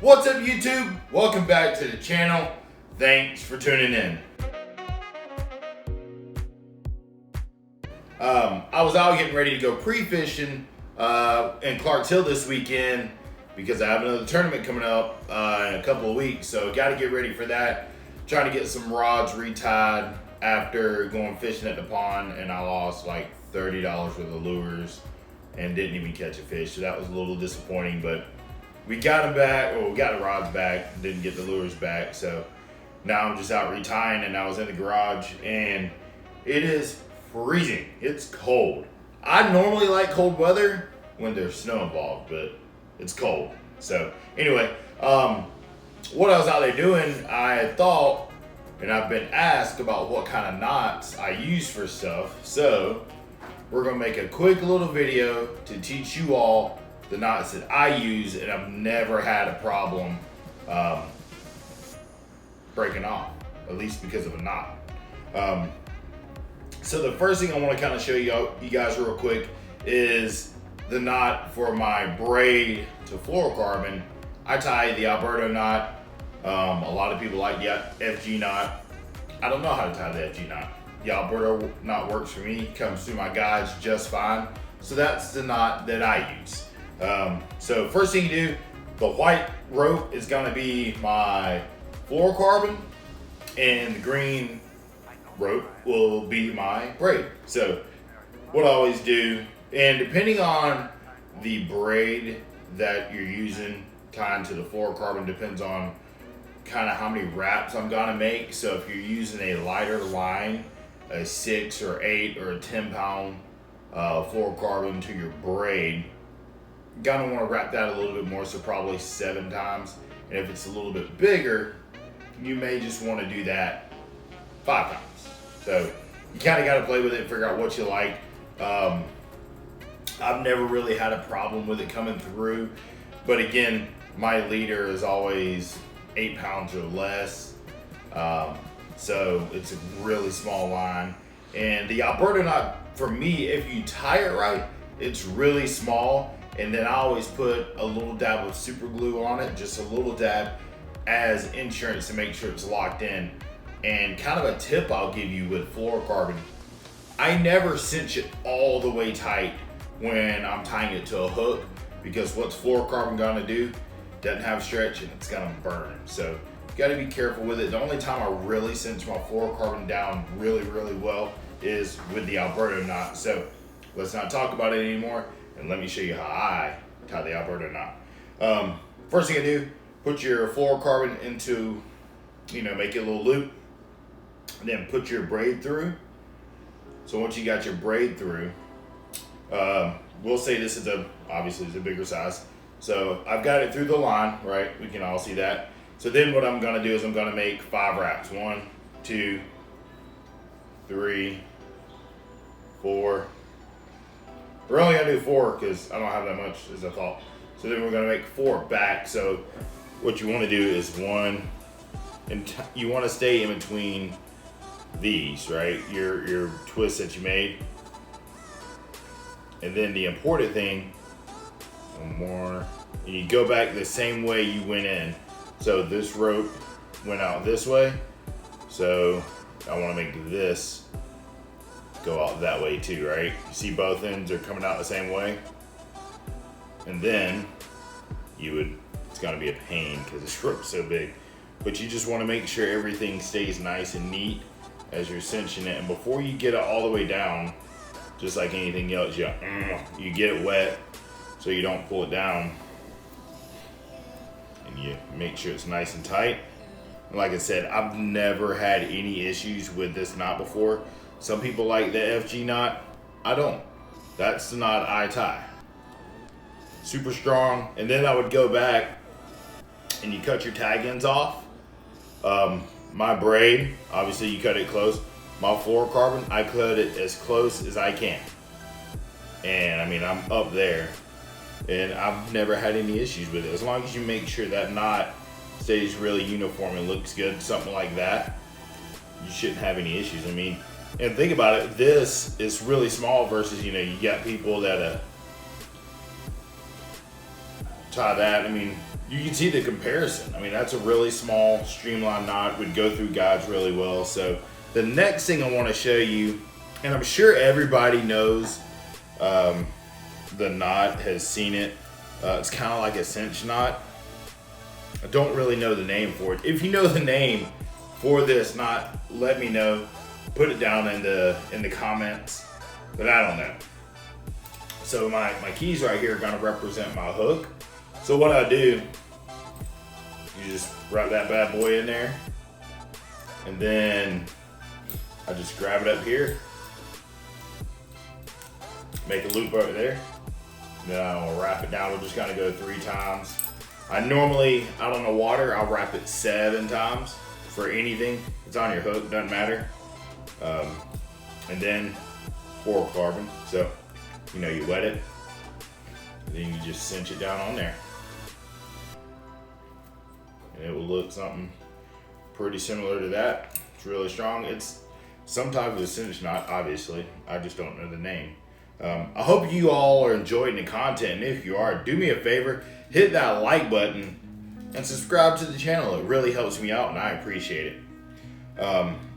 What's up, YouTube? Welcome back to the channel. Thanks for tuning in. I was out getting ready to go pre-fishing in Clarks Hill this weekend because I have another tournament coming up in a couple of weeks, so got to get ready for that. Trying to get some rods retied after going fishing at the pond, and I lost like $30 worth of lures and didn't even catch a fish, so that was a little disappointing, but we got them back, or we got the rods back, didn't get the lures back, so now I'm just out retying, and I was in the garage, and it is freezing. It's cold. I normally like cold weather when there's snow involved, but it's cold. So anyway, what I was out there doing, I thought, and I've been asked about what kind of knots I use for stuff, so we're gonna make a quick little video to teach you all the knots that I use, and I've never had a problem breaking off, at least because of a knot. So the first thing I want to kind of show you guys real quick is the knot for my braid to fluorocarbon. I tie the Alberto knot. A lot of people like the FG knot. I don't know how to tie the FG knot. The Alberto knot works for me, comes through my guides just fine. So that's the knot that I use. So first thing you do, the white rope is gonna be my fluorocarbon, and the green rope will be my braid. So what I always do, and depending on the braid that you're using, tying to the fluorocarbon depends on kind of how many wraps I'm gonna make. So if you're using a lighter line, a 6 or 8 or a 10-pound fluorocarbon to your braid, gonna want to wrap that a little bit more, so probably 7 times. And if it's a little bit bigger, you may just want to do that 5 times. So you kind of got to play with it and figure out what you like. I've never really had a problem with it coming through, but again, my leader is always 8 pounds or less, so it's a really small line. And the Alberto knot, for me, if you tie it right, it's really small. And then I always put a little dab of super glue on it, just a little dab, as insurance to make sure it's locked in. And kind of a tip I'll give you with fluorocarbon, I never cinch it all the way tight when I'm tying it to a hook, because what's fluorocarbon gonna do? Doesn't have stretch and it's gonna burn. So you gotta be careful with it. The only time I really cinch my fluorocarbon down really, really well is with the Alberto knot. So let's not talk about it anymore, and let me show you how I tie the Alberto knot. First thing I do, put your fluorocarbon into, make it a little loop, and then put your braid through. So once you got your braid through, we'll say this is obviously it's a bigger size. So I've got it through the line, right? We can all see that. So then what I'm gonna do is I'm gonna make 5 wraps. 1, 2, 3, 4. We're only gonna do 4 because I don't have that much as I thought. So then we're gonna make 4 back. So what you wanna do is 1, and you wanna stay in between these, right? Your twist that you made. And then the important thing, 1 more, and you go back the same way you went in. So this rope went out this way. So I wanna make this go out that way too, right? You see both ends are coming out the same way. And then it's gonna be a pain because this rope's so big. But you just wanna make sure everything stays nice and neat as you're cinching it. And before you get it all the way down, just like anything else, you get it wet so you don't pull it down. And you make sure it's nice and tight. And like I said, I've never had any issues with this knot before. Some people like the FG knot. I don't. That's the knot I tie. Super strong. And then I would go back and you cut your tag ends off. My braid, obviously you cut it close. My fluorocarbon, I cut it as close as I can. And I mean, I'm up there. And I've never had any issues with it. As long as you make sure that knot stays really uniform and looks good, something like that, you shouldn't have any issues. I mean, and think about it, this is really small versus, you got people that tie that. I mean, you can see the comparison. I mean, that's a really small streamlined knot, would go through guides really well. So the next thing I want to show you, and I'm sure everybody knows the knot, has seen it. It's kind of like a cinch knot. I don't really know the name for it. If you know the name for this knot, let me know. Put it down in the comments. But I don't know. So my keys right here are gonna represent my hook. So what I do, you just wrap that bad boy in there, and then I just grab it up here, make a loop over there, and then I'll wrap it down. We're just gonna go 3 times. I normally, out on the water, I'll wrap it 7 times for anything. It's on your hook, doesn't matter. And then fluorocarbon. So, you know, you wet it, and then you just cinch it down on there. And it will look something pretty similar to that. It's really strong. It's some type of a cinch knot, obviously. I just don't know the name. I hope you all are enjoying the content, and if you are, do me a favor, hit that like button and subscribe to the channel. It really helps me out, and I appreciate it.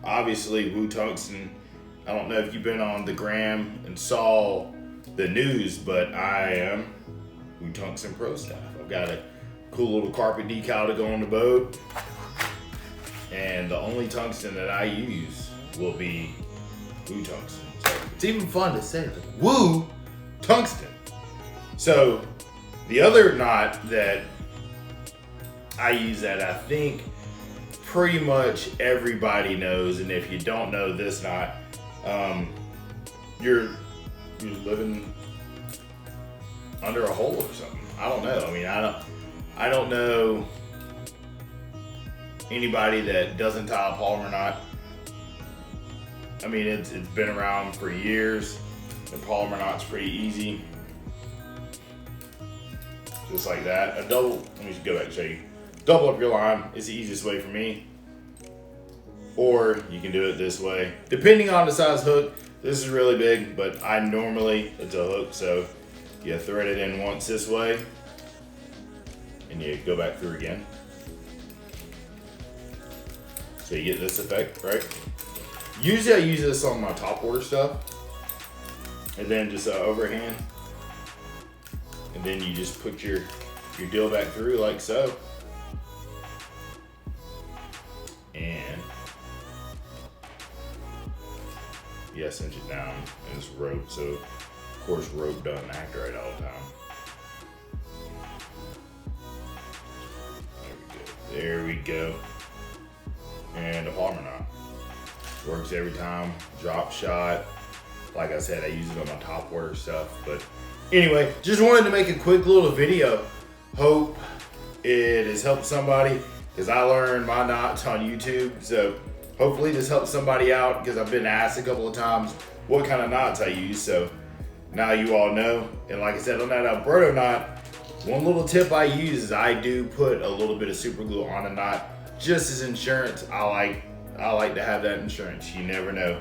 Obviously, Woo Tungsten, I don't know if you've been on the gram and saw the news, but I am Woo Tungsten Pro Staff. I've got a cool little carpet decal to go on the boat, and the only tungsten that I use will be Woo Tungsten. So it's even fun to say, like, Woo Tungsten. So the other knot that I use that I think pretty much everybody knows, and if you don't know this knot, you're living under a hole or something. I don't know. I mean, I don't know anybody that doesn't tie a Palmer knot. I mean, it's been around for years. The Palmer knot's pretty easy. Just like that. A double, let me just go back and show you. Double up your line is the easiest way for me. Or you can do it this way. Depending on the size hook, this is really big, but I normally, it's a hook, so you thread it in once this way, and you go back through again. So you get this effect, right? Usually I use this on my top water stuff, and then just overhand, and then you just put your deal back through like so, and yeah, cinch it down, and it's rope, so of course rope doesn't act right all the time. There we go. And a Palmer knot. Works every time, drop shot. Like I said, I use it on my top water stuff. But anyway, just wanted to make a quick little video. Hope it has helped somebody, because I learned my knots on YouTube. So hopefully this helps somebody out, because I've been asked a couple of times what kind of knots I use. So now you all know. And like I said, on that Alberto knot, one little tip I use is I do put a little bit of super glue on a knot, just as insurance. I like to have that insurance. You never know.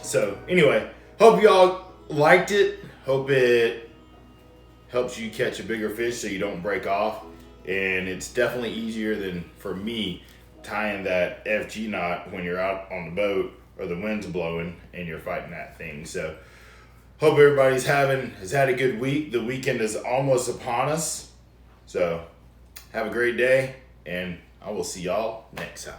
So anyway, hope y'all liked it. Hope it helps you catch a bigger fish so you don't break off. And it's definitely easier than, for me, tying that FG knot when you're out on the boat or the wind's blowing and you're fighting that thing. So hope everybody's has had a good week. The weekend is almost upon us. So have a great day, and I will see y'all next time.